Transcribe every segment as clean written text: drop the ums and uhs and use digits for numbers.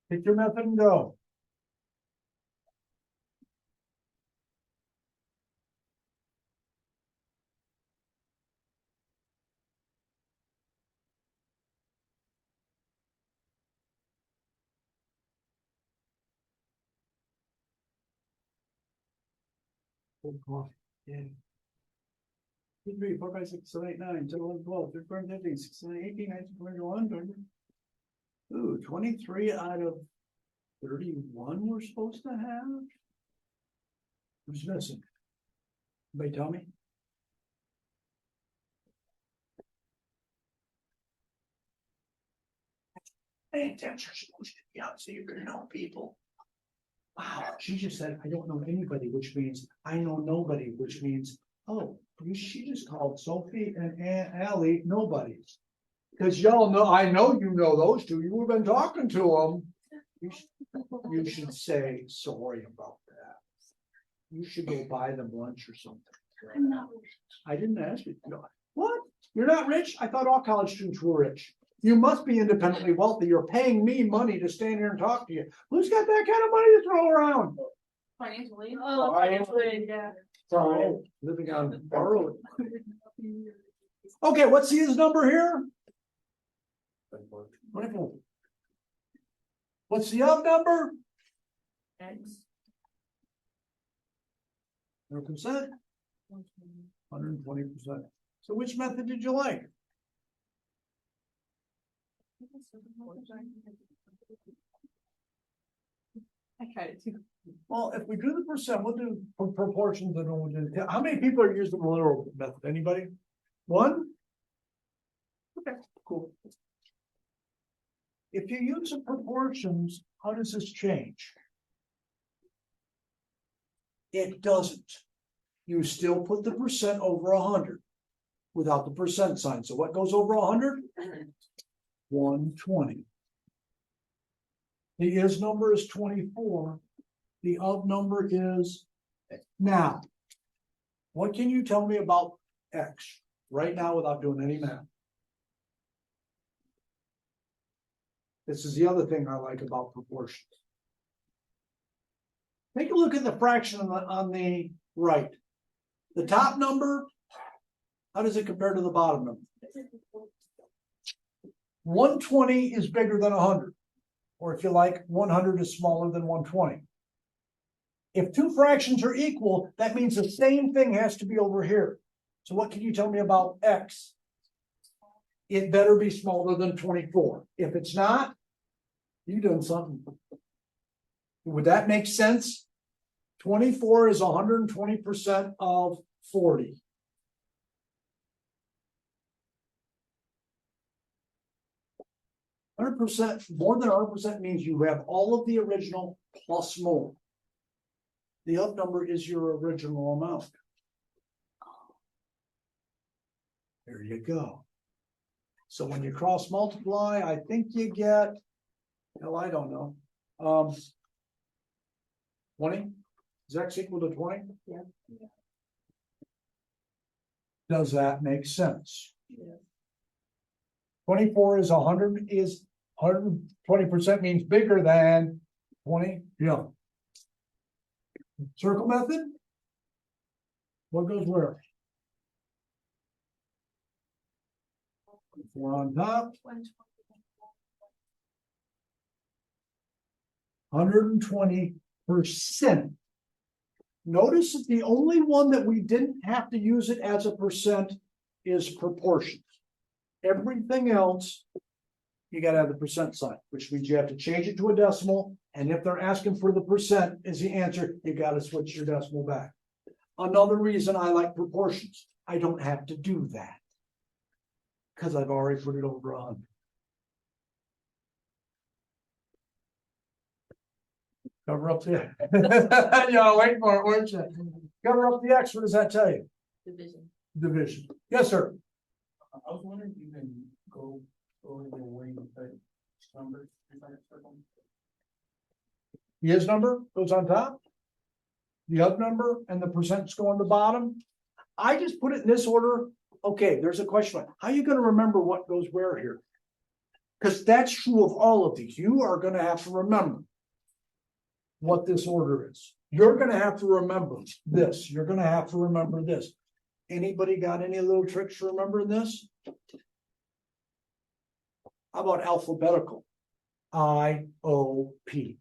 Pick your method and go. Yeah. 2, 3, 4, 5, 6, 7, 8, 9, 10, 11, 12, 13, 14, 15, 16, 18, 19, 20, 21, 22. Ooh, 23 out of 31 we're supposed to have. Who's missing? Anybody tell me? Hey, that's you're supposed to be out so you can know people. Wow, she just said, I don't know anybody, which means I know nobody, which means, oh, she just called Sophie and Aunt Allie nobodies. Because y'all know, I know you know those two, you've been talking to them. You should say sorry about that. You should go buy them lunch or something. I'm not. I didn't ask you. No. What? You're not rich? I thought all college students were rich. You must be independently wealthy. You're paying me money to stand here and talk to you. Who's got that kind of money to throw around? Financially. Financially, yeah. So living on borrowed. Okay, what's his number here? 24. What's the up number? X. 100%. 120%. So which method did you like? I tried it too. Well, if we do the percent, we'll do proportions and we'll do. How many people are using the literal method? Anybody? One? Okay, cool. If you use the proportions, how does this change? It doesn't. You still put the percent over 100 without the percent sign. So what goes over 100? 120. The is number is 24. The of number is now. What can you tell me about X right now without doing any math? This is the other thing I like about proportions. Take a look at the fraction on the right. The top number, how does it compare to the bottom number? 120 is bigger than 100. Or if you like, 100 is smaller than 120. If two fractions are equal, that means the same thing has to be over here. So what can you tell me about X? It better be smaller than 24. If it's not, you've done something. Would that make sense? 24 is 120% of 40. %, more than 100% means you have all of the original plus more. The up number is your original amount. There you go. So when you cross multiply, I think you get, hell, I don't know. 20? Is X equal to 20? Yeah. Does that make sense? Yeah. 24 is 100 is 120% means bigger than 20. Yeah. Circle method. What goes where? 4 on top. 120%. Notice that the only one that we didn't have to use it as a percent is proportions. Everything else, you got to have the percent sign, which means you have to change it to a decimal. And if they're asking for the percent as the answer, you got to switch your decimal back. Another reason I like proportions, I don't have to do that because I've already put it over 100. Cover up the y'all wait for it, weren't you? Cover up the X. What does that tell you? Division. Division. Yes, sir. I was wondering if you can go over the way you put numbers inside a circle. The is number goes on top. The up number and the percents go on the bottom. I just put it in this order. Okay, there's a question. How are you going to remember what goes where here? Because that's true of all of these. You are gonna have to remember what this order is. You're gonna have to remember this. You're gonna have to remember this. Anybody got any little tricks for remembering this? How about alphabetical? IOP.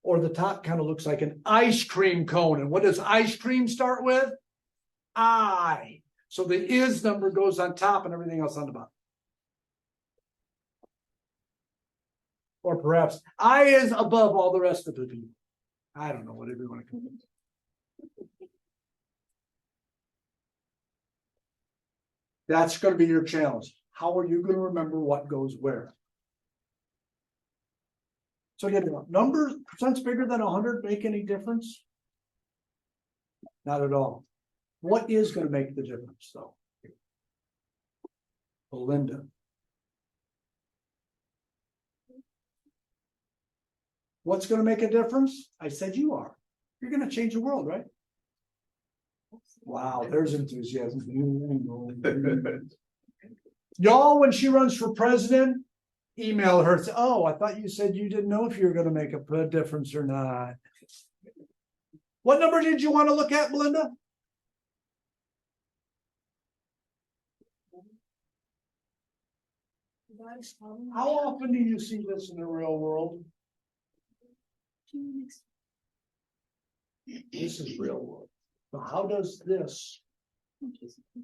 Or the top kind of looks like an ice cream cone. And what does ice cream start with? I. So the is number goes on top and everything else on the bottom. Or perhaps I is above all the rest of the people. I don't know, whatever you want to call it. That's going to be your challenge. How are you going to remember what goes where? So you know, numbers, percents bigger than 100 make any difference? Not at all. What is going to make the difference, though? Belinda. What's going to make a difference? I said you are. You're going to change the world, right? Wow, there's enthusiasm. Y'all, when she runs for president, email her. Say, oh, I thought you said you didn't know if you were going to make a difference or not. What number did you want to look at, Belinda? How often do you see this in the real world? This is real world. So how does this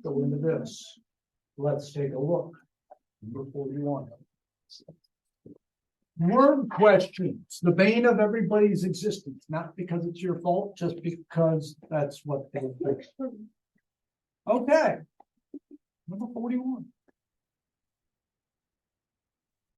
go into this? Let's take a look. Number 41. Word questions, the bane of everybody's existence, not because it's your fault, just because that's what they do. Okay. Number 41.